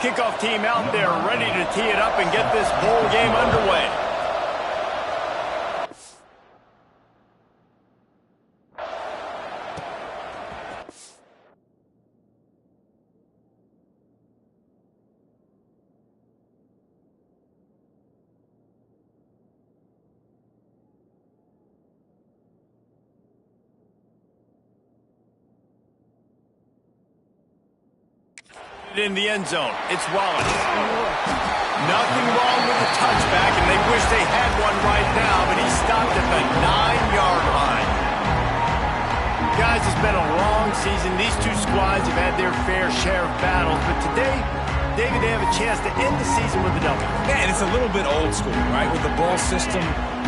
Kickoff team out there ready to tee it up and get this bowl game underway. In the end zone, it's Wallace. Nothing wrong with the touchback, and they wish they had one right now, but he stopped at the 9-yard line. Guys, it's been a long season. These two squads have had their fair share of battles, but today, David, they have a chance to end the season with a W. Man, it's a little bit old school, right? With the bowl system,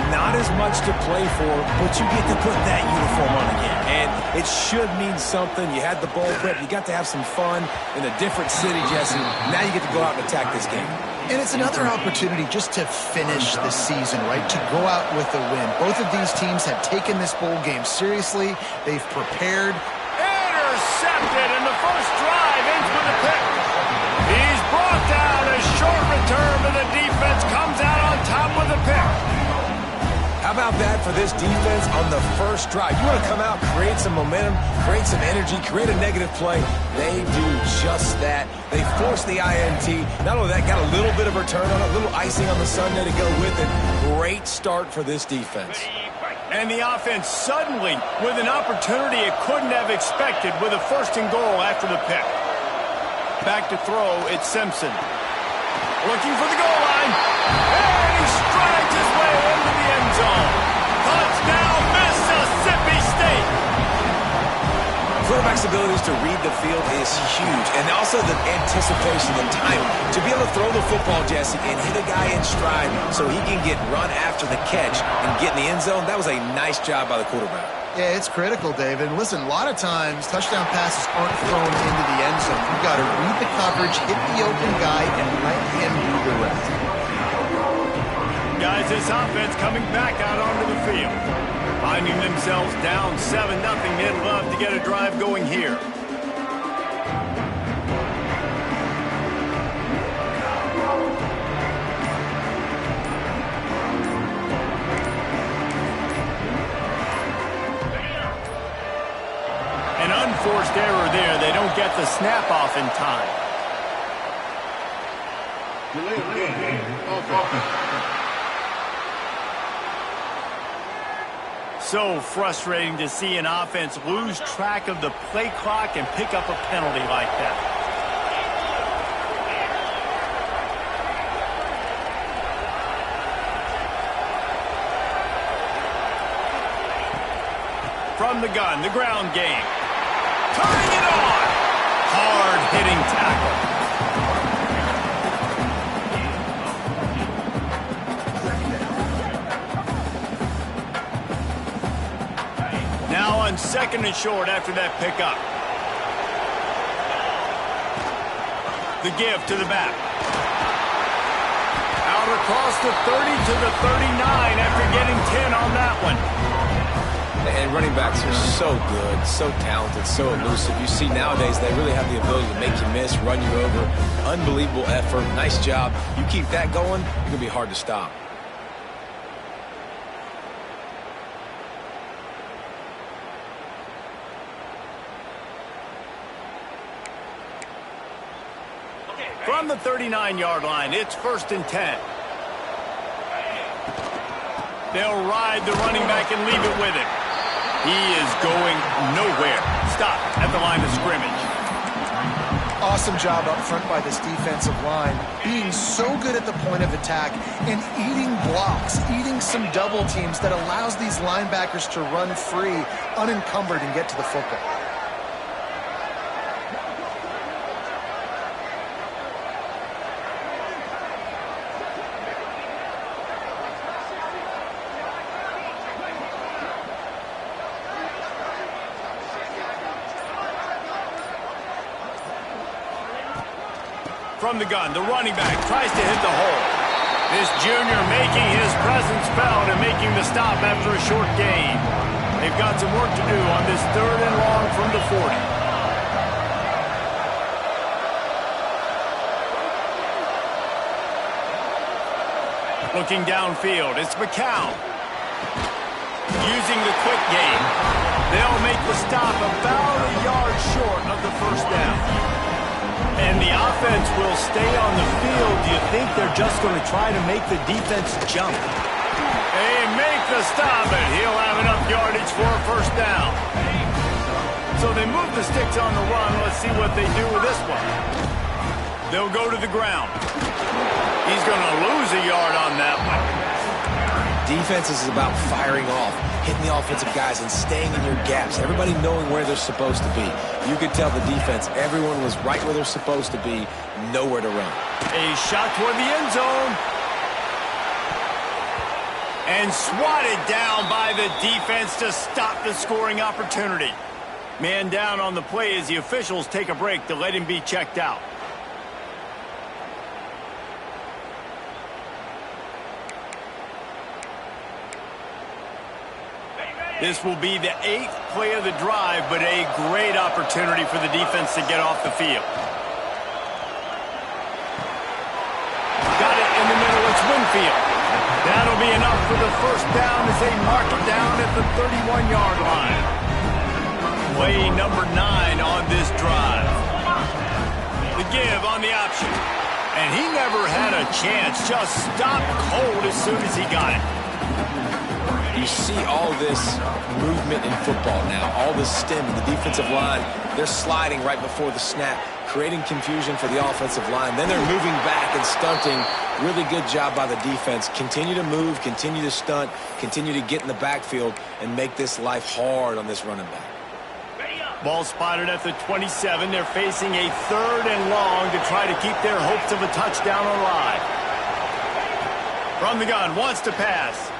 not as much to play for, but you get to put that uniform on again. And it should mean something. You had the bowl prep. You got to have some fun in a different city, Jesse. Now you get to go out and attack this game. And it's another opportunity just to finish the season, right? To go out with a win. Both of these teams have taken this bowl game seriously. They've prepared. Intercepted, and the first drive ends with a pick. He's brought down. A short return, but the defense comes out on top with a pick. How about that for this defense on the first drive? You want to come out, create some momentum, create some energy, create a negative play. They do just that. They force the INT. Not only that, got a little bit of return on it, a little icing on the sundae to go with it. Great start for this defense. And the offense suddenly with an opportunity it couldn't have expected with a first and goal after the pick. Back to throw, it's Simpson. Looking for the goal line. And he strikes his way into the end zone. Touchdown, Mississippi State. Quarterback's abilities to read the field is huge. And also the anticipation, the time to be able to throw the football, Jesse, and hit a guy in stride so he can get run after the catch and get in the end zone. That was a nice job by the quarterback. Yeah, it's critical, David. Listen, a lot of times touchdown passes aren't thrown into the end zone. You've got to read the coverage, hit the open guy, and let him do the rest. Guys, this offense coming back out onto the field. Finding themselves down 7-0. They'd love to get a drive going here. An unforced error there. They don't get the snap off in time. So frustrating to see an offense lose track of the play clock and pick up a penalty like that. From the gun, the ground game. Turning it on. Hard-hitting tackle. Now on second and short after that pickup. The give to the back. Out across the 30 to the 39 after getting 10 on that one. And running backs are so good, so talented, so elusive. You see nowadays they really have the ability to make you miss, run you over. Unbelievable effort. Nice job. You keep that going, it's going to be hard to stop. From the 39-yard line, it's 1st and 10. They'll ride the running back and leave it with him. He is going nowhere. Stop at the line of scrimmage. Awesome job up front by this defensive line, being so good at the point of attack and eating blocks, eating some double teams that allows these linebackers to run free, unencumbered, and get to the football. From the gun, the running back tries to hit the hole. This junior making his presence felt and making the stop after a short gain. They've got some work to do on this 3rd and long from the 40. Looking downfield, it's McCown. Using the quick game. They'll make the stop about a yard short of the first down. And the offense will stay on the field. Do you think they're just going to try to make the defense jump? They make the stop, and he'll have enough yardage for a first down. So they move the sticks on the run. Let's see what they do with this one. They'll go to the ground. He's going to lose a yard on that one. Defense is about firing off, hitting the offensive guys and staying in your gaps. Everybody knowing where they're supposed to be. You could tell the defense, everyone was right where they're supposed to be, nowhere to run. A shot toward the end zone. And swatted down by the defense to stop the scoring opportunity. Man down on the play as the officials take a break to let him be checked out. This will be the 8th play of the drive, but a great opportunity for the defense to get off the field. Got it in the middle. It's Winfield. That'll be enough for the first down as they mark it down at the 31-yard line. Play number 9 on this drive. The give on the option. And he never had a chance. Just stopped cold as soon as he got it. You see all this movement in football now, all this stem in the defensive line. They're sliding right before the snap, creating confusion for the offensive line. Then they're moving back and stunting. Really good job by the defense. Continue to move, continue to stunt, continue to get in the backfield and make this life hard on this running back. Ball spotted at the 27. They're facing a 3rd and long to try to keep their hopes of a touchdown alive. From the gun, wants to pass.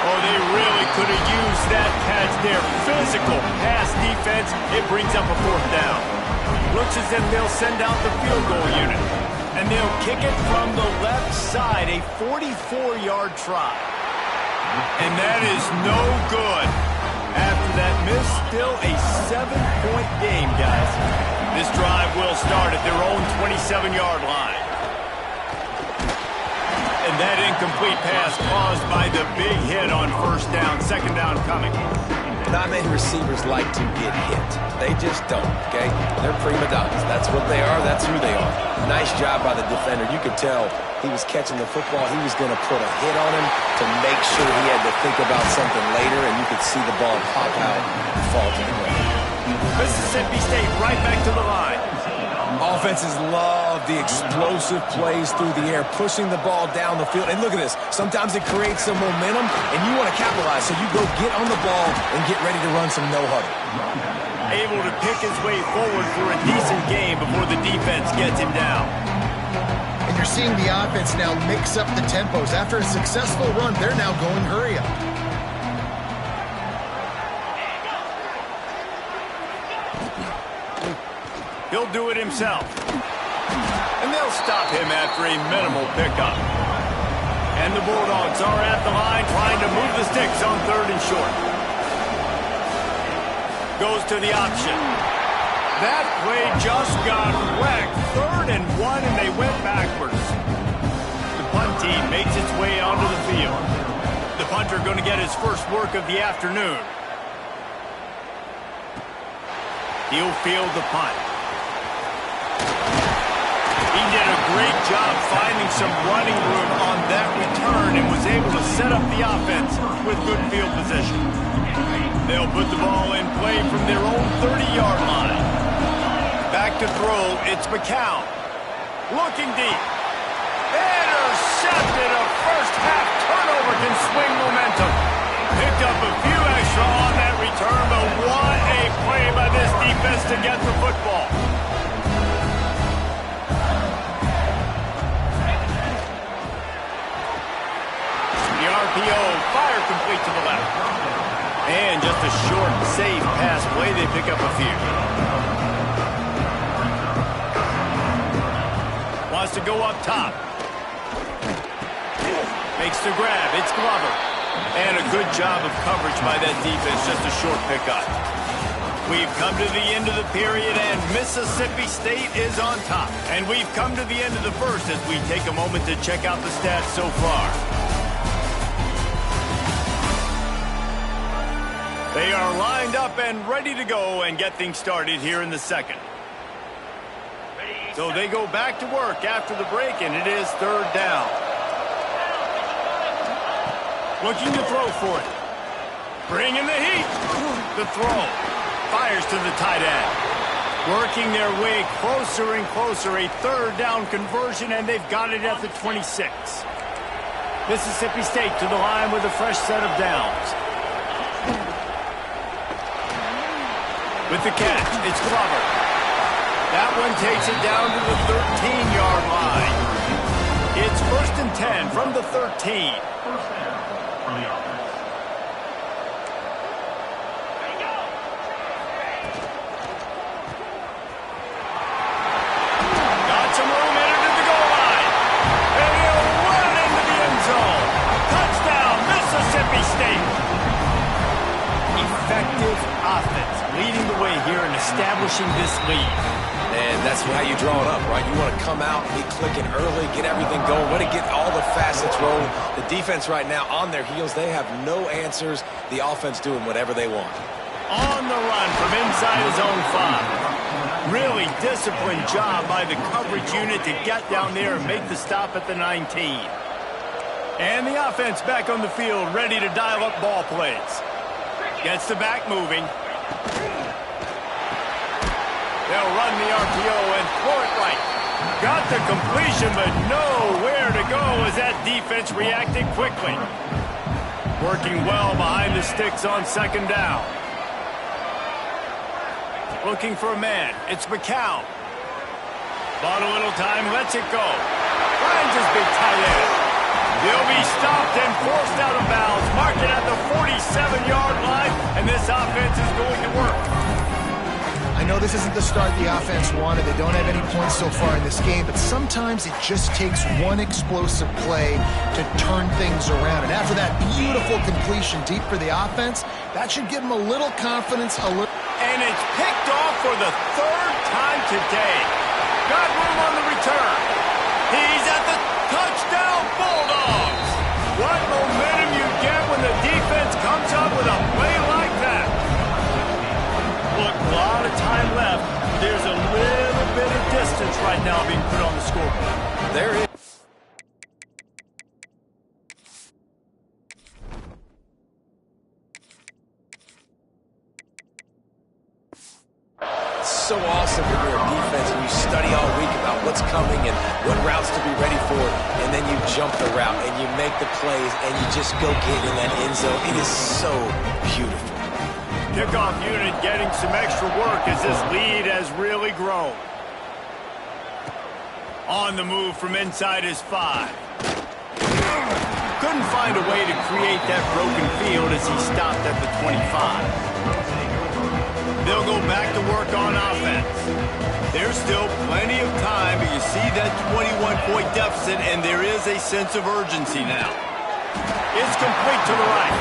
Oh, they really could have used that catch there. Physical pass defense. It brings up a 4th down. Looks as if they'll send out the field goal unit. And they'll kick it from the left side. A 44-yard try. And that is no good. After that miss, still a 7-point game, guys. This drive will start at their own 27-yard line. And that incomplete pass caused by the big hit on first down. 2nd down coming. Not many receivers like to get hit. They just don't, okay? They're prima donnas. That's what they are. That's who they are. Nice job by the defender. You could tell he was catching the football. He was going to put a hit on him to make sure he had to think about something later, and you could see the ball pop out and fall to the ground. Mississippi State right back to the line. Offenses love the explosive plays through the air, pushing the ball down the field. And look at this. Sometimes it creates some momentum, and you want to capitalize. So you go get on the ball and get ready to run some no-huddle. Able to pick his way forward for a decent game before the defense gets him down. And you're seeing the offense now mix up the tempos. After a successful run, they're now going hurry up. He'll do it himself. And they'll stop him after a minimal pickup. And the Bulldogs are at the line trying to move the sticks on 3rd and short. Goes to the option. That play just got wrecked. 3rd and 1, and they went backwards. The punt team makes its way onto the field. The punter going to get his first work of the afternoon. He'll field the punt. He did a great job finding some running room on that return and was able to set up the offense with good field position. They'll put the ball in play from their own 30-yard line. Back to throw, it's McCown. Looking deep. Intercepted. A first-half turnover can swing momentum. Picked up a few extra on that return, but what a play by this defense to get the football. The RPO, fire complete to the left. And just a short, safe pass play. They pick up a few. Wants to go up top. Makes the grab. It's Glover. And a good job of coverage by that defense. Just a short pickup. We've come to the end of the period, and Mississippi State is on top. And we've come to the end of the first as we take a moment to check out the stats so far. They are lined up and ready to go and get things started here in the second. So they go back to work after the break, and it is third down. Looking to throw for it. Bringing the heat. The throw. Fires to the tight end. Working their way closer and closer. A third down conversion, and they've got it at the 26. Mississippi State to the line with a fresh set of downs. With the catch, it's Glover. That one takes it down to the 13-yard line. It's 1st and 10 from the 13. Offense leading the way here and establishing this lead. And that's how you draw it up, right? You want to come out, be clicking early, get everything going, want to get all the facets rolling. The defense right now on their heels, they have no answers. The offense doing whatever they want. On the run from inside his own 5. Really disciplined job by the coverage unit to get down there and make the stop at the 19. And the offense back on the field, ready to dial up ball plays. Gets the back moving. They'll run the RPO and throw it right. Got the completion, but nowhere to go as that defense reacted quickly. Working well behind the sticks on second down. Looking for a man. It's McCown. Bought a little time, lets it go. Finds his big tight end. He'll be stopped and forced out of bounds. Marked it at the 47-yard line, and this offense is going to work. I know this isn't the start the offense wanted. They don't have any points so far in this game, but sometimes it just takes one explosive play to turn things around. And after that beautiful completion deep for the offense, that should give them a little confidence. And it's picked off for the third time today. Got room on the return. He's at the touchdown Bulldogs. What momentum you get when the defense comes up with a play like that. Look, a lot of time left. There's a little bit of distance right now being put on the scoreboard. There is. So awesome when you're a defense and you study all week about what's coming and what routes to be ready for, and then you jump the route and you make the plays and you just go get in that end zone. It is so beautiful. Kickoff unit getting some extra work as this lead has really grown. On the move from inside his 5. Couldn't find a way to create that broken field as he stopped at the 25. They'll go back to work on offense. There's still plenty of time, but you see that 21-point deficit, and there is a sense of urgency now. It's complete to the right,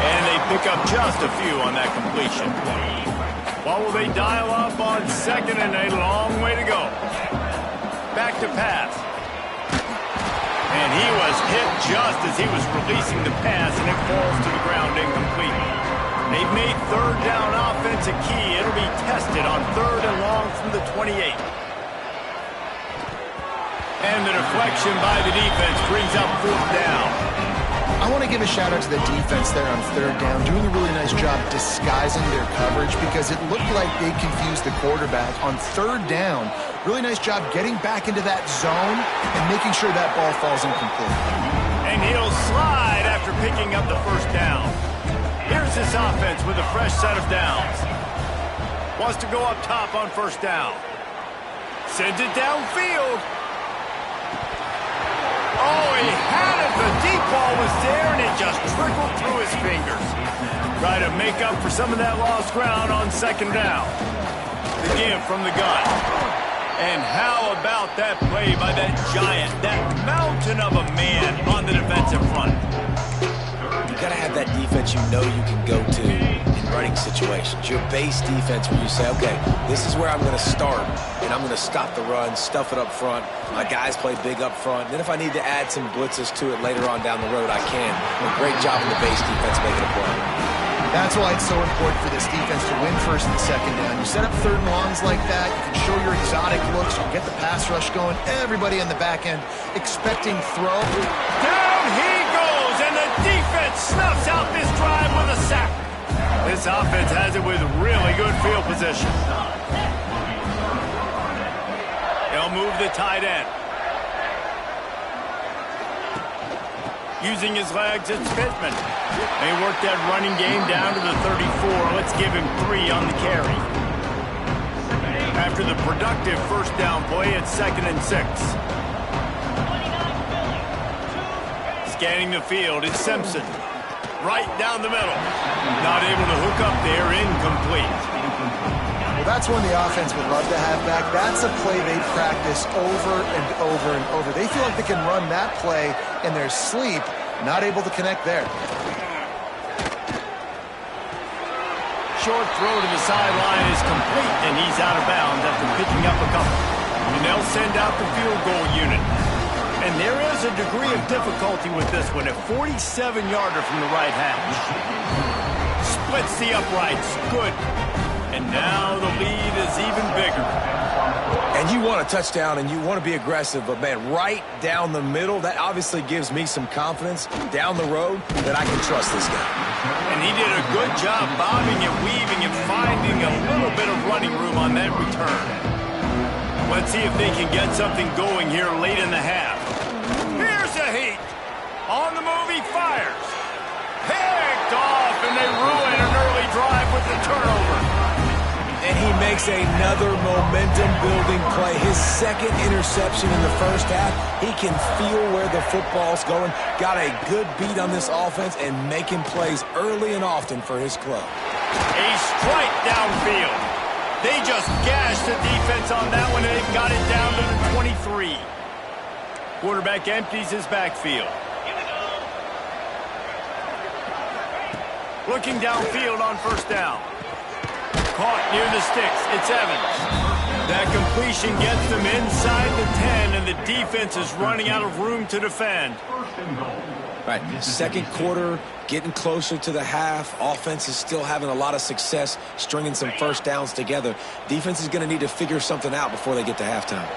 and they pick up just a few on that completion. What will they dial up on second, and a long way to go. Back to pass. And he was hit just as he was releasing the pass, and it falls to the ground incomplete. They've made third down offense a key. It'll be tested on 3rd and long from the 28. And the deflection by the defense brings up 4th down. I want to give a shout out to the defense there on 3rd down, doing a really nice job disguising their coverage because it looked like they confused the quarterback on 3rd down. Really nice job getting back into that zone and making sure that ball falls incomplete. And he'll slide after picking up the 1st down. Here's this offense with a fresh set of downs. Wants to go up top on 1st down. Sends it downfield. Oh, he had it. The deep ball was there, and it just trickled through his fingers. Try to make up for some of that lost ground on 2nd down. The give from the gun. And how about that play by that giant, that mountain of a man on the defensive front? You got to have that defense you know you can go to and running situations, your base defense where you say, okay, this is where I'm going to start, and I'm going to stop the run, stuff it up front. My guys play big up front. Then if I need to add some blitzes to it later on down the road, I can. A great job in the base defense making a play. That's why it's so important for this defense to win first and second down. You set up third and longs like that, you can show your exotic looks, you get the pass rush going, everybody in the back end expecting throw. Down he goes, and the defense snuffs out this drive with a sack. This offense has it with really good field position. They'll move the tight end. Using his legs, it's Pittman. They work that running game down to the 34. Let's give him 3 on the carry. After the productive first down play, it's 2nd and 6. Scanning the field, it's Simpson. Right down the middle. Not able to hook up there, incomplete. Well, that's one the offense would love to have back. That's a play they practice over and over and over. They feel like they can run that play in their sleep, not able to connect there. Short throw to the sideline is complete, and he's out of bounds after picking up a couple. And they'll send out the field goal unit. And there is a degree of difficulty with this one, a 47-yarder from the right hash. Splits the uprights, good. And now the lead is even bigger. And you want a touchdown and you want to be aggressive, but man, right down the middle, that obviously gives me some confidence down the road that I can trust this guy. And he did a good job bobbing and weaving and finding a little bit of running room on that return. Let's see if they can get something going here late in the half. Here's a heat. On the move, he fires. Picked off, and they ruin an early drive with the turnover. And he makes another momentum-building play. His second interception in the first half. He can feel where the football's going. Got a good beat on this offense and making plays early and often for his club. A strike downfield. They just gashed the defense on that one, and they've got it down to the 23. Quarterback empties his backfield. Looking downfield on first down. Caught near the sticks. It's Evans. That completion gets them inside the 10, and the defense is running out of room to defend. Right, second quarter, getting closer to the half. Offense is still having a lot of success stringing some first downs together. Defense is going to need to figure something out before they get to halftime.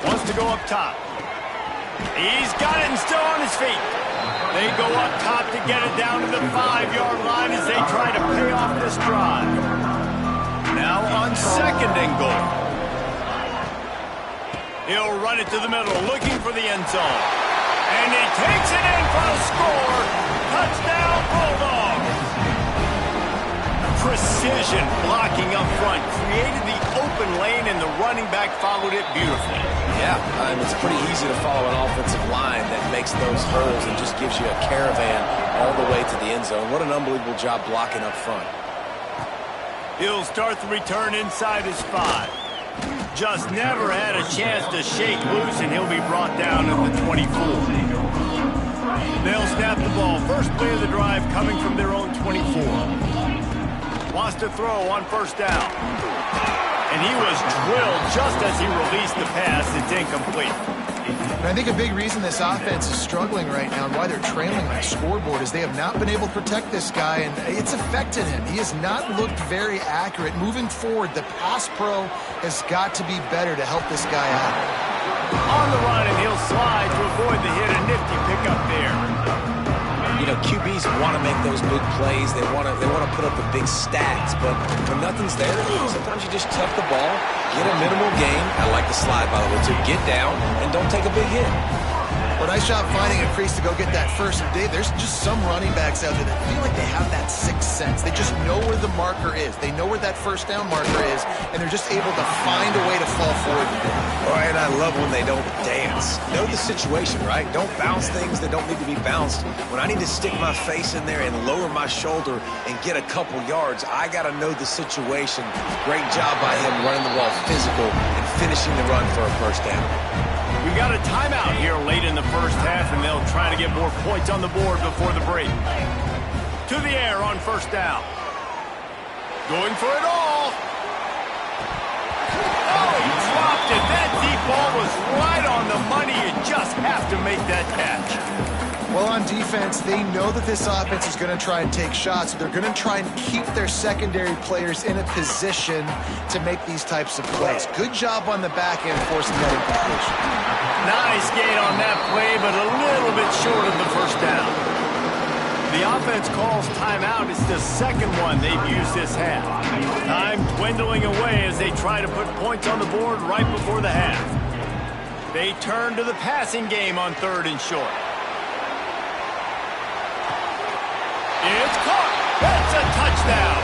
Wants to go up top. He's got it and still on his feet. They go up top to get it down to the 5-yard line as they try to pay off this drive. Now on 2nd and goal. He'll run it to the middle, looking for the end zone. And he takes it in for a score. Touchdown, Bulldogs. Precision blocking up front created the open lane, and the running back followed it beautifully. Yeah, it's pretty easy to follow an offensive line that makes those holes and just gives you a caravan all the way to the end zone. What an unbelievable job blocking up front. He'll start the return inside his 5. Just never had a chance to shake loose, and he'll be brought down at the 24. They'll snap the ball. First play of the drive coming from their own 24. Wants to throw on first down. And he was drilled just as he released the pass. It's incomplete. And I think a big reason this offense is struggling right now and why they're trailing on the scoreboard is they have not been able to protect this guy, and it's affected him. He has not looked very accurate. Moving forward, the pass pro has got to be better to help this guy out. On the run, and he'll slide to avoid the hit. A nifty pickup there. You know, QBs want to make those big plays. They want to put up the big stats, but when nothing's there, sometimes you just tuck the ball, get a minimal gain. I like the slide, by the way, too. Get down and don't take a big hit. Well, nice job finding a crease to go get that first. And Dave, there's just some running backs out there that feel like they have that sixth sense. They just know where the marker is. They know where that first down marker is, and they're just able to find a way to fall forward. All right, I love when they don't dance. Know the situation, right? Don't bounce things that don't need to be bounced. When I need to stick my face in there and lower my shoulder and get a couple yards, I got to know the situation. Great job by him running the ball physical and finishing the run for a first down. We got a timeout here late in the first half, and they'll try to get more points on the board before the break. to the air on first down. Going for it all. Oh, he dropped it. That deep ball was right on the money. You just have to make that catch. Well, on defense, they know that this offense is going to try and take shots. They're going to try and keep their secondary players in a position to make these types of plays. Good job on the back end forcing that incompletion. Nice gain on that play, but a little bit short of the first down. The offense calls timeout. It's the second one they've used this half. Time dwindling away as they try to put points on the board right before the half. They turn to the passing game on 3rd and short. It's caught. That's a touchdown.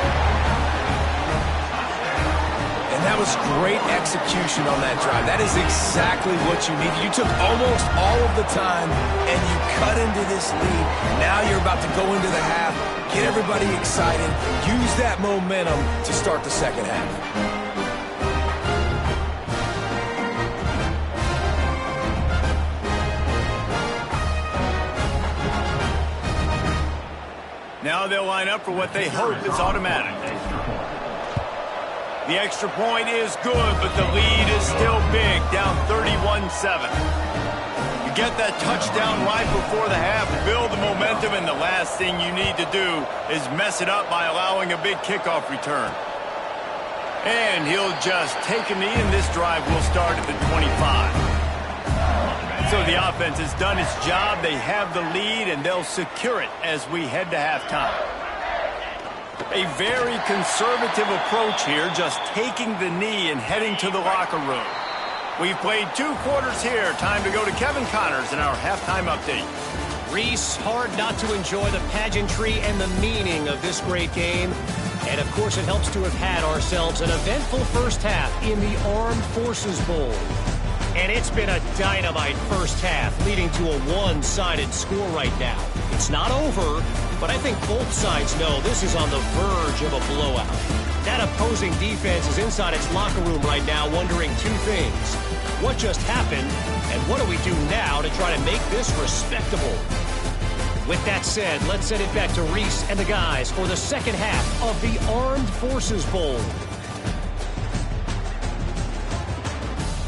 And that was great execution on that drive. That is exactly what you needed. You took almost all of the time, and you cut into this lead. Now you're about to go into the half, get everybody excited, use that momentum to start the second half. Now they'll line up for what they hope is automatic. The extra point is good, but the lead is still big, down 31-7. You get that touchdown right before the half, build the momentum, and the last thing you need to do is mess it up by allowing a big kickoff return. And he'll just take a knee, and this drive will start at the 25. So the offense has done its job. They have the lead, and they'll secure it as we head to halftime. A very conservative approach here, just taking the knee and heading to the locker room. We've played 2 quarters here. Time to go to Kevin Connors in our halftime update. Reese, hard not to enjoy the pageantry and the meaning of this great game. And, of course, it helps to have had ourselves an eventful first half in the Armed Forces Bowl. And it's been a dynamite first half, leading to a one-sided score right now. It's not over, but I think both sides know this is on the verge of a blowout. That opposing defense is inside its locker room right now wondering 2 things. What just happened, and what do we do now to try to make this respectable? With that said, let's send it back to Reese and the guys for the second half of the Armed Forces Bowl.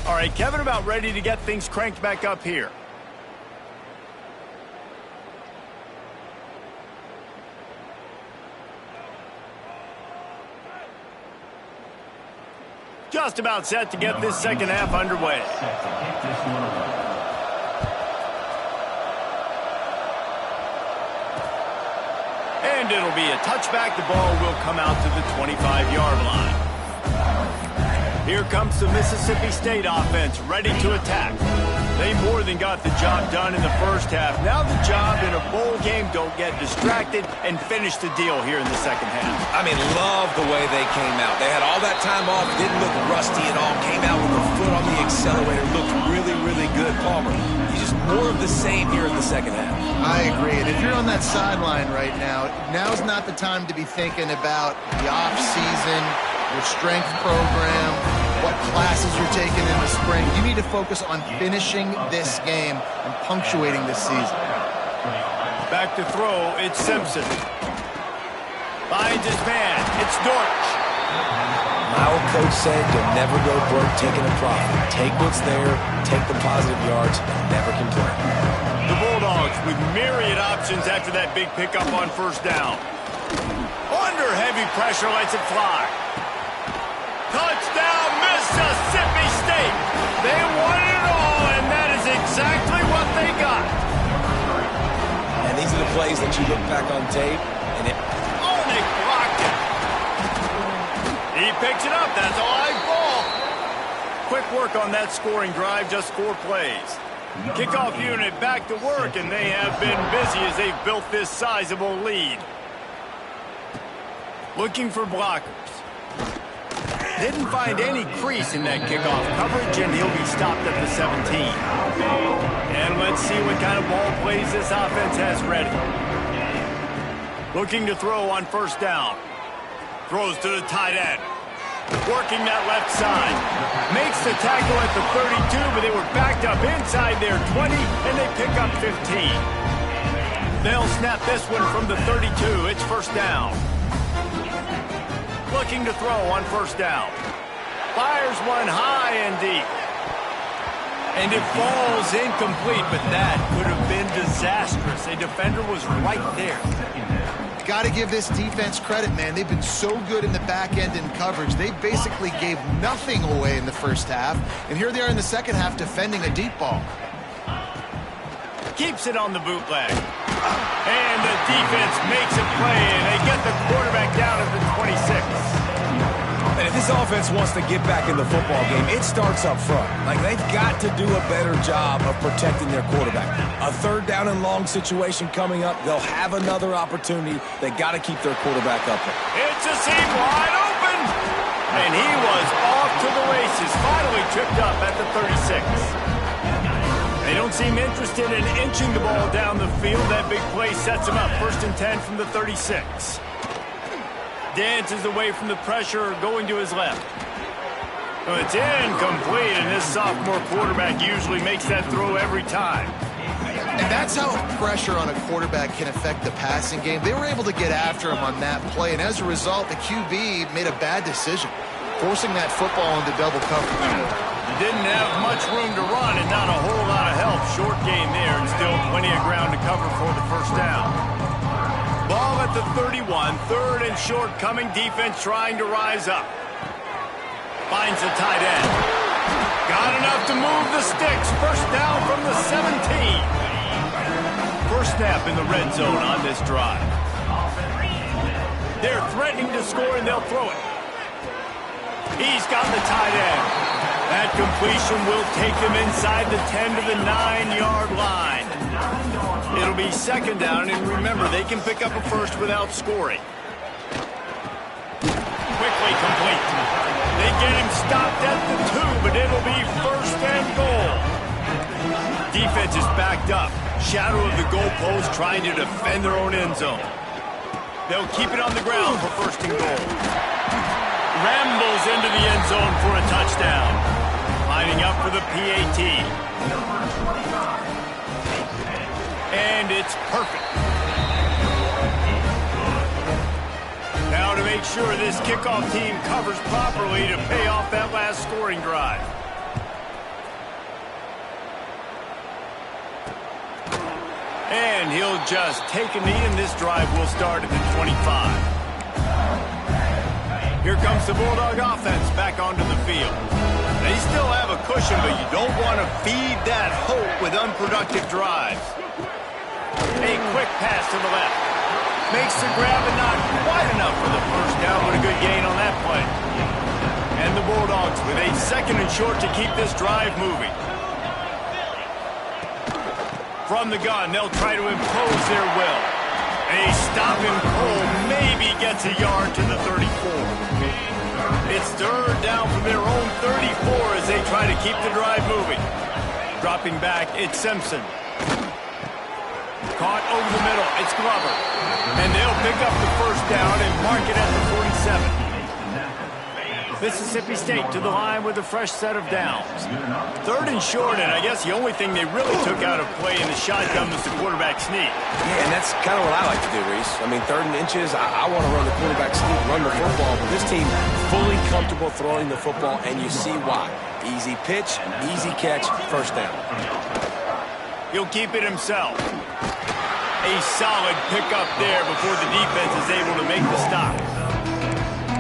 All right, Kevin, about ready to get things cranked back up here. Just about set to get this second half underway. And it'll be a touchback. The ball will come out to the 25-yard line. Here comes the Mississippi State offense, ready to attack. They more than got the job done in the first half. Now the job in a bowl game, don't get distracted, and finish the deal here in the second half. I mean, love the way they came out. They had all that time off, didn't look rusty at all, came out with their foot on the accelerator, looked really, really good. Palmer, he's just more of the same here in the second half. I agree. And if you're on that sideline right now, now's not the time to be thinking about the off-season, your strength program, what classes you're taking in the spring. You need to focus on finishing this game and punctuating this season. Back to throw, it's Simpson. Finds his man, it's Dortch. My old coach said you'll never go broke taking a profit. Take what's there, take the positive yards, and never complain. The Bulldogs with myriad options after that big pickup on first down. Under heavy pressure, lets it fly. Touchdown, Mississippi State. They won it all, and that is exactly what they got. And these are the plays that you look back on tape, and it... Oh, they blocked it. He picks it up. That's a live ball. Quick work on that scoring drive, just 4 plays. Kickoff unit back to work, and they have been busy as they've built this sizable lead. Looking for blockers. Didn't find any crease in that kickoff coverage, and he'll be stopped at the 17. And let's see what kind of ball plays this offense has ready. Looking to throw on first down. Throws to the tight end. Working that left side. Makes the tackle at the 32, but they were backed up inside their 20, and they pick up 15. They'll snap this one from the 32. It's first down. Looking to throw on first down. Fires one high and deep. And it falls incomplete, but that could have been disastrous. A defender was right there. Got to give this defense credit, man. They've been so good in the back end in coverage. They basically gave nothing away in the first half. And here they are in the second half defending a deep ball. Keeps it on the bootleg. And the defense makes a play, and they get the quarterback down at the 26. And if this offense wants to get back in the football game, it starts up front. Like, they've got to do a better job of protecting their quarterback. A third down and long situation coming up, they'll have another opportunity. They got to keep their quarterback up there. It's a seam wide open. And he was off to the races, finally tripped up at the 36. They don't seem interested in inching the ball down the field. That big play sets him up. 1st and 10 from the 36. Dances away from the pressure, going to his left. Well, it's incomplete, and this sophomore quarterback usually makes that throw every time. And that's how pressure on a quarterback can affect the passing game. They were able to get after him on that play, and as a result, the QB made a bad decision, forcing that football into double coverage. He didn't have much room to run and not a whole lot of help. Short gain there, and still plenty of ground to cover for the first down. Ball at the 31, 3rd and short coming. Defense trying to rise up. Finds the tight end. Got enough to move the sticks. First down from the 17. First snap in the red zone on this drive. They're threatening to score, and they'll throw it. He's got the tight end. That completion will take them inside the 10 to the 9-yard line. It'll be 2nd down, and remember, they can pick up a first without scoring. Quickly complete. They get him stopped at the 2, but it'll be 1st and goal. Defense is backed up. Shadow of the goalpost, trying to defend their own end zone. They'll keep it on the ground for 1st and goal. Rambles into the end zone for a touchdown. Lining up for the PAT. And it's perfect. Now to make sure this kickoff team covers properly to pay off that last scoring drive. And he'll just take a knee, and this drive will start at the 25. Here comes the Bulldog offense back onto the field. They still have a cushion, but you don't want to feed that hope with unproductive drives. A quick pass to the left. Makes the grab, and not quite enough for the first down, but a good gain on that play. And the Bulldogs with a 2nd and short to keep this drive moving. From the gun, they'll try to impose their will. A stop him cold, maybe gets a yard to the 34. It's 3rd down from their own 34 as they try to keep the drive moving. Dropping back, it's Simpson. Caught over the middle, it's Glover. And they'll pick up the first down and mark it at the 47. Mississippi State to the line with a fresh set of downs. 3rd and short, and I guess the only thing they really took out of play in the shotgun was the quarterback sneak. Yeah, and that's kind of what I like to do, Reese. I mean, 3rd and inches, I want to run the quarterback sneak, run the football, but this team fully comfortable throwing the football, and you see why. Easy pitch, easy catch, first down. He'll keep it himself. A solid pickup there before the defense is able to make the stop.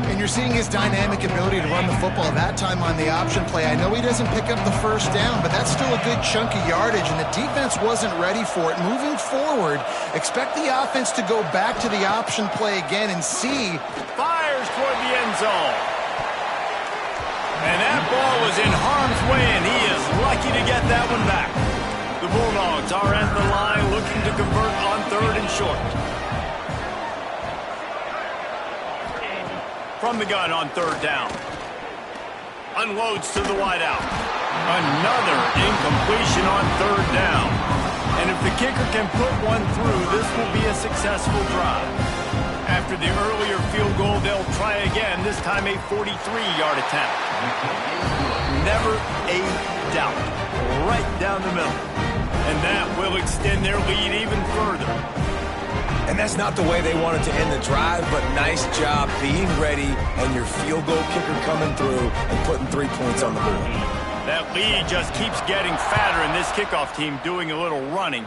And you're seeing his dynamic ability to run the football, that time on the option play. I know he doesn't pick up the first down, but that's still a good chunk of yardage, and the defense wasn't ready for it. Moving forward, expect the offense to go back to the option play again and see. Fires toward the end zone. And that ball was in harm's way, and he is lucky to get that one back. The Bulldogs are at the line looking to convert on 3rd and short. From the gun on 3rd down. Unloads to the wideout. Another incompletion on 3rd down. And if the kicker can put one through, this will be a successful drive. After the earlier field goal, they'll try again, this time a 43-yard attempt. Never a doubt. Right down the middle. And that will extend their lead even further. And that's not the way they wanted to end the drive, but nice job being ready and your field goal kicker coming through and putting 3 points on the board. That lead just keeps getting fatter, and this kickoff team doing a little running.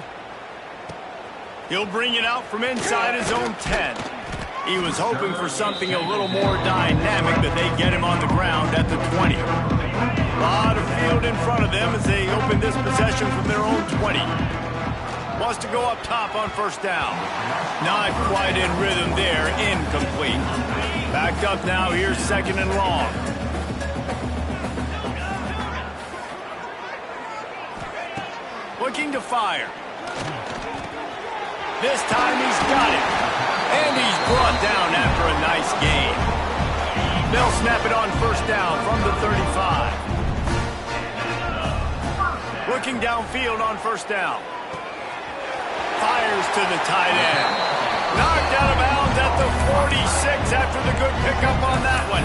He'll bring it out from inside his own 10. He was hoping for something a little more dynamic, but they get him on the ground at the 20. A lot of field in front of them as they open this possession from their own 20. Wants to go up top on first down. Not quite in rhythm there, incomplete. Backed up now, here's second and long. Looking to fire. This time he's got it. And he's brought down after a nice gain. They'll snap it on first down from the 35. Looking downfield on first down. Fires to the tight end. Knocked out of bounds at the 46 after the good pickup on that one.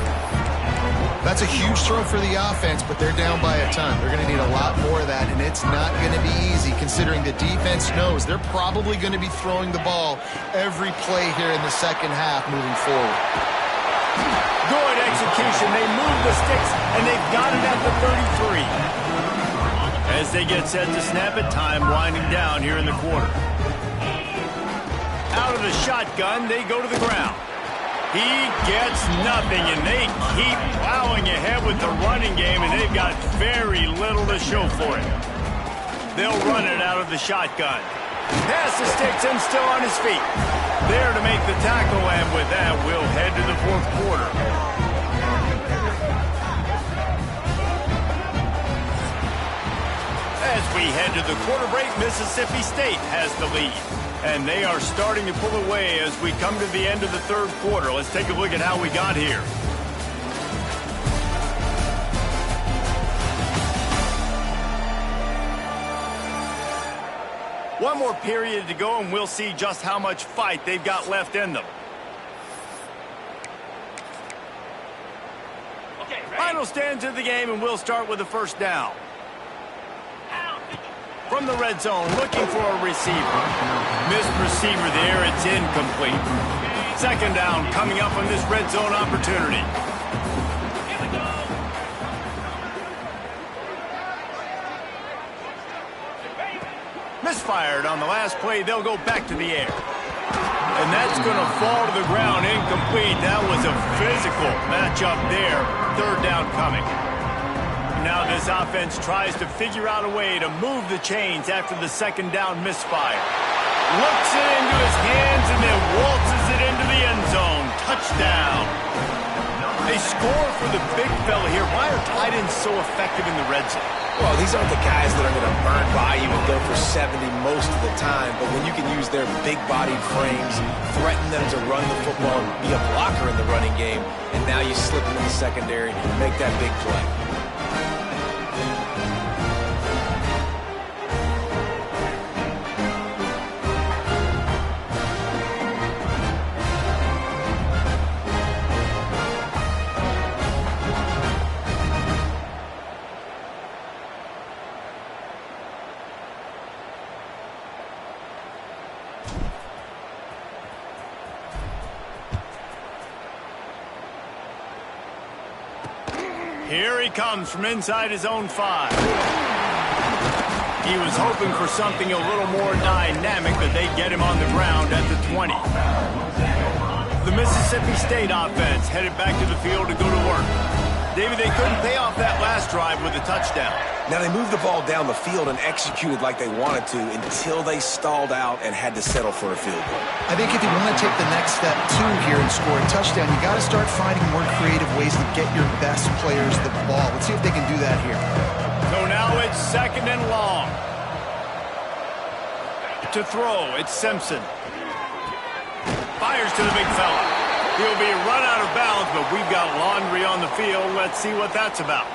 That's a huge throw for the offense, but they're down by a ton. They're going to need a lot more of that, and it's not going to be easy considering the defense knows they're probably going to be throwing the ball every play here in the second half moving forward. Good execution. They move the sticks, and they've got it at the 33. As they get set to snap it, time winding down here in the quarter. Out of the shotgun, they go to the ground. He gets nothing, and they keep plowing ahead with the running game, and they've got very little to show for it. They'll run it out of the shotgun. Pass the sticks and still on his feet. There to make the tackle, and with that, we'll head to the fourth quarter. As we head to the quarter break, Mississippi State has the lead. And they are starting to pull away as we come to the end of the third quarter. Let's take a look at how we got here. One more period to go, and we'll see just how much fight they've got left in them. Okay, final stands of the game, and we'll start with the first down. From the red zone, looking for a receiver. Missed receiver there, it's incomplete. Second down coming up on this red zone opportunity. Misfired on the last play, they'll go back to the air. And that's going to fall to the ground, incomplete. That was a physical matchup there. Third down coming. Now this offense tries to figure out a way to move the chains after the second down misfire. Looks it into his hands and then waltzes it into the end zone. Touchdown. They score for the big fella here. Why are tight ends so effective in the red zone? Well, these aren't the guys that are going to burn by you and go for 70 most of the time, but when you can use their big-bodied frames, threaten them to run the football and be a blocker in the running game, and now you slip into the secondary and make that big play. Here he comes from inside his own 5. He was hoping for something a little more dynamic, but they get him on the ground at the 20. The Mississippi State offense headed back to the field to go to work. David, they couldn't pay off that last drive with a touchdown. Now, they moved the ball down the field and executed like they wanted to until they stalled out and had to settle for a field goal. I think if you want to take the next step, too, here and score a touchdown, you got to start finding more creative ways to get your best players the ball. Let's see if they can do that here. So now it's second and long. To throw, it's Simpson. Fires to the big fella. He'll be run out of bounds, but we've got laundry on the field. Let's see what that's about.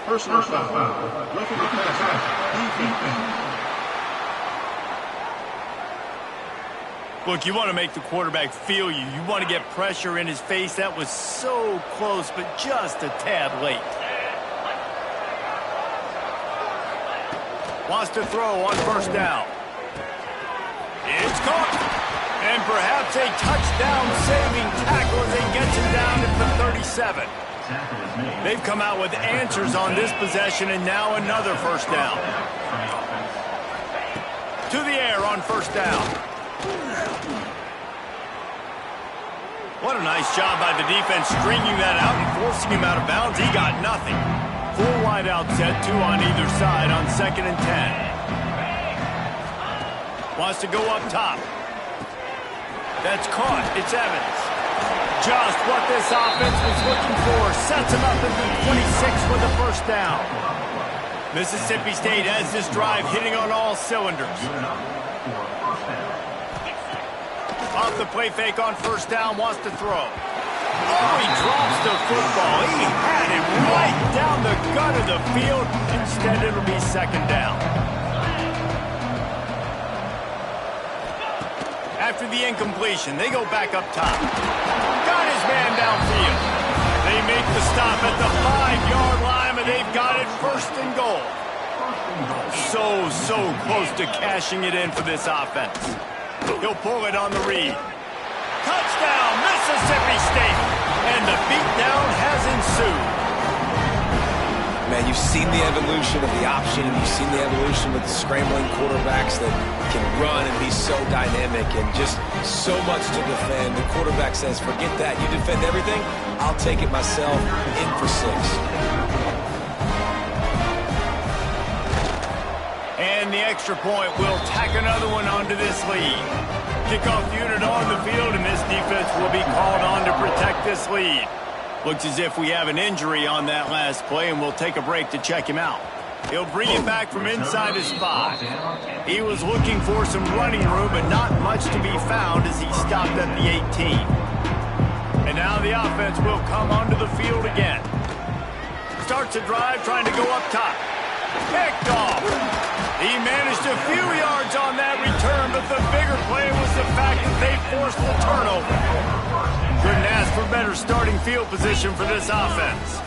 Personal foul. Look, you want to make the quarterback feel you. You want to get pressure in his face. That was so close, but just a tad late. Wants to throw on first down. It's caught. And perhaps a touchdown-saving tackle as they get him down at the 37. They've come out with answers on this possession, and now another first down. To the air on first down. What a nice job by the defense stringing that out and forcing him out of bounds. He got nothing. 4 wide out set, 2 on either side on 2nd and 10. Wants to go up top. That's caught. It's Evans. Just what this offense was looking for. Sets him up at the 26 with a first down. Mississippi State has this drive hitting on all cylinders. Off the play fake on first down, wants to throw. Oh, he drops the football. He had it right down the gut of the field. Instead, it'll be 2nd down. After the incompletion, they go back up top. Got his man downfield. They make the stop at the 5-yard line, and they've got it 1st and goal. So close to cashing it in for this offense. He'll pull it on the read. Touchdown, Mississippi State! And the beatdown has ensued. Man, you've seen the evolution of the option, and you've seen the evolution of the scrambling quarterbacks that can run and be so dynamic and just so much to defend. The quarterback says, forget that. You defend everything, I'll take it myself. In for 6. And the extra point will tack another one onto this lead. Kickoff unit on the field, and this defense will be called on to protect this lead. Looks as if we have an injury on that last play, and we'll take a break to check him out. He'll bring it back from inside his 5. He was looking for some running room, but not much to be found as he stopped at the 18. And now the offense will come onto the field again. Starts a drive trying to go up top. Picked off. He managed a few yards on that return, but the bigger play was the fact that they forced the turnover. Couldn't ask for better starting field position for this offense.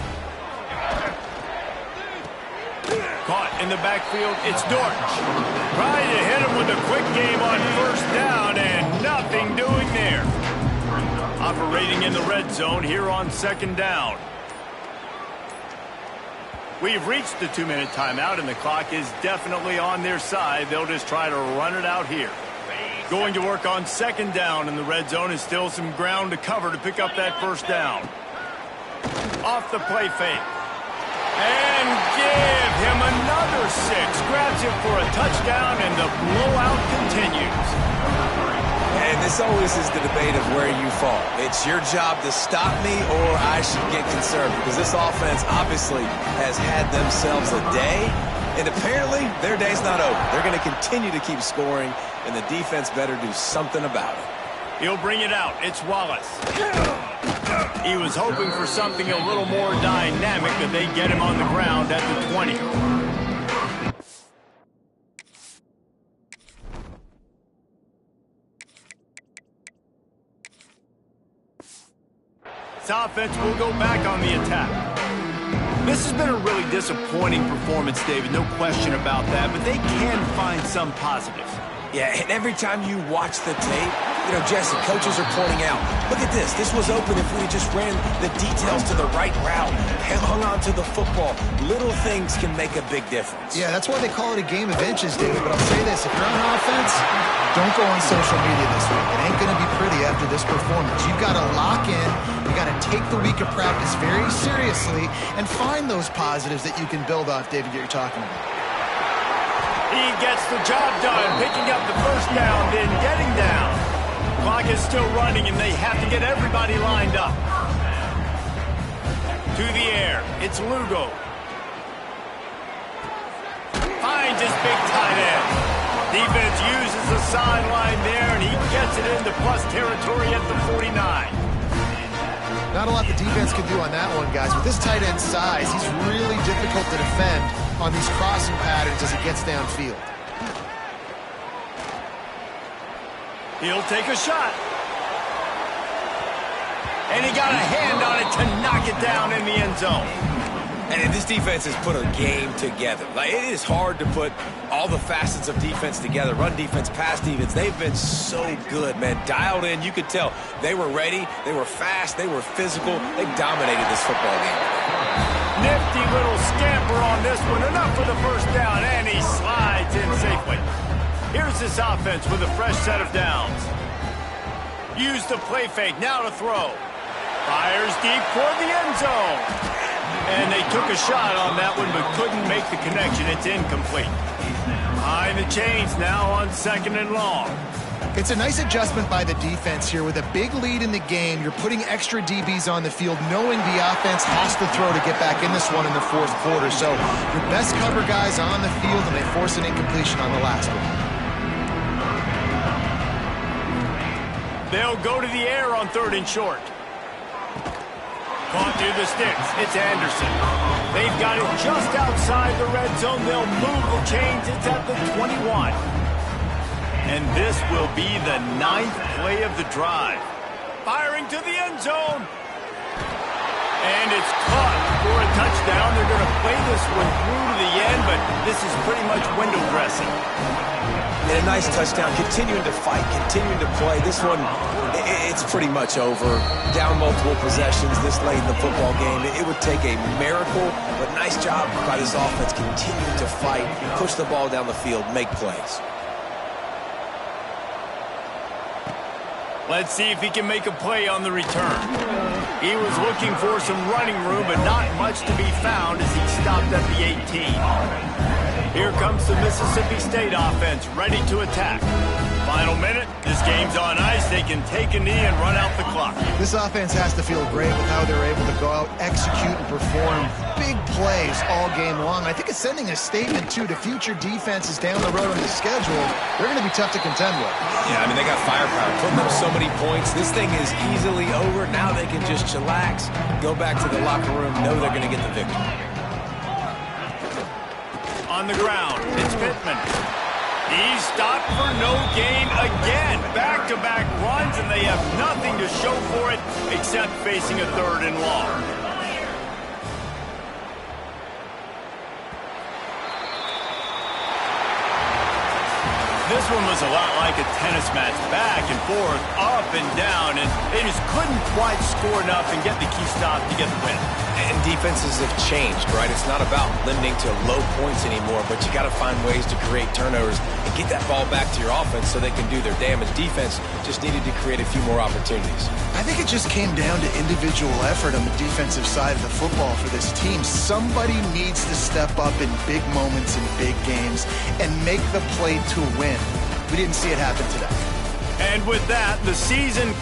Caught in the backfield, it's Dortch. Trying to hit him with a quick game on first down, and nothing doing there. Operating in the red zone here on 2nd down. We've reached the 2-minute timeout, and the clock is definitely on their side. They'll just try to run it out here. Going to work on 2nd down in the red zone, is still some ground to cover to pick up that first down. Off the play fake. And give him another 6. Grabs him for a touchdown, and the blowout continues. And this always is the debate of where you fall. It's your job to stop me, or I should get concerned, because this offense obviously has had themselves a day, and apparently their day's not over. They're going to continue to keep scoring, and the defense better do something about it. He'll bring it out. It's Wallace. He was hoping for something a little more dynamic, but they get him on the ground at the 20. This offense will go back on the attack. This has been a really disappointing performance, David, no question about that, but they can find some positives. Yeah, and every time you watch the tape, you know, Jesse, coaches are pointing out, look at this. This was open if we just ran the details to the right route, hung on to the football. Little things can make a big difference. Yeah, that's why they call it a game of inches, David. But I'll say this, if you're on offense, don't go on social media this week. It ain't going to be pretty after this performance. You've got to lock in. You've got to take the week of practice very seriously and find those positives that you can build off, David, that you're talking about. He gets the job done, picking up the first down, then getting down. Clock is still running, and they have to get everybody lined up. To the air, it's Lugo. Finds his big tight end. Defense uses the sideline there, and he gets it into plus territory at the 49. Not a lot the defense can do on that one, guys. With this tight end size, he's really difficult to defend on these crossing patterns as he gets downfield. He'll take a shot. And he got a hand on it to knock it down in the end zone. And this defense has put a game together. Like, it is hard to put all the facets of defense together, run defense, pass defense, they've been so good, man. Dialed in, you could tell. They were ready, they were fast, they were physical. They dominated this football game. Nifty little scamper on this one. Enough for the first down, and he slides in safely. Here's this offense with a fresh set of downs. Use the play fake, now to throw. Fires deep for the end zone. And they took a shot on that one, but couldn't make the connection. It's incomplete. Behind the chains now on 2nd and long. It's a nice adjustment by the defense here. With a big lead in the game, you're putting extra DBs on the field, knowing the offense has to throw to get back in this one in the 4th quarter. So your best cover guys on the field, and they force an incompletion on the last one. They'll go to the air on 3rd and short. Caught through the sticks. It's Anderson. They've got it just outside the red zone. They'll move the chains. It's at the 21. And this will be the 9th play of the drive. Firing to the end zone. And it's caught for a touchdown. They're going to play this one through to the end, but this is pretty much window dressing. And a nice touchdown, continuing to fight, continuing to play. This one, it's pretty much over. Down multiple possessions this late in the football game. It would take a miracle, but nice job by this offense continuing to fight, push the ball down the field, make plays. Let's see if he can make a play on the return. He was looking for some running room, but not much to be found as he stopped at the 18. Here comes the Mississippi State offense, ready to attack. Final minute, this game's on ice. They can take a knee and run out the clock. This offense has to feel great with how they're able to go out, execute, and perform big plays all game long. I think it's sending a statement, too, to future defenses down the road on the schedule. They're going to be tough to contend with. Yeah, I mean, they got firepower, putting up so many points. This thing is easily over. Now they can just chillax, go back to the locker room, know they're going to get the victory. On the ground, it's Pittman. He's stopped for no gain again. Back-to-back runs, and they have nothing to show for it except facing a 3rd and long. This one was a lot like a tennis match, back and forth, up and down, and they just couldn't quite score enough and get the key stop to get the win. And defenses have changed, right? It's not about limiting to low points anymore, but you got to find ways to create turnovers and get that ball back to your offense so they can do their damage. Defense just needed to create a few more opportunities. I think it just came down to individual effort on the defensive side of the football for this team. Somebody needs to step up in big moments in big games and make the play to win. We didn't see it happen today. And with that, the season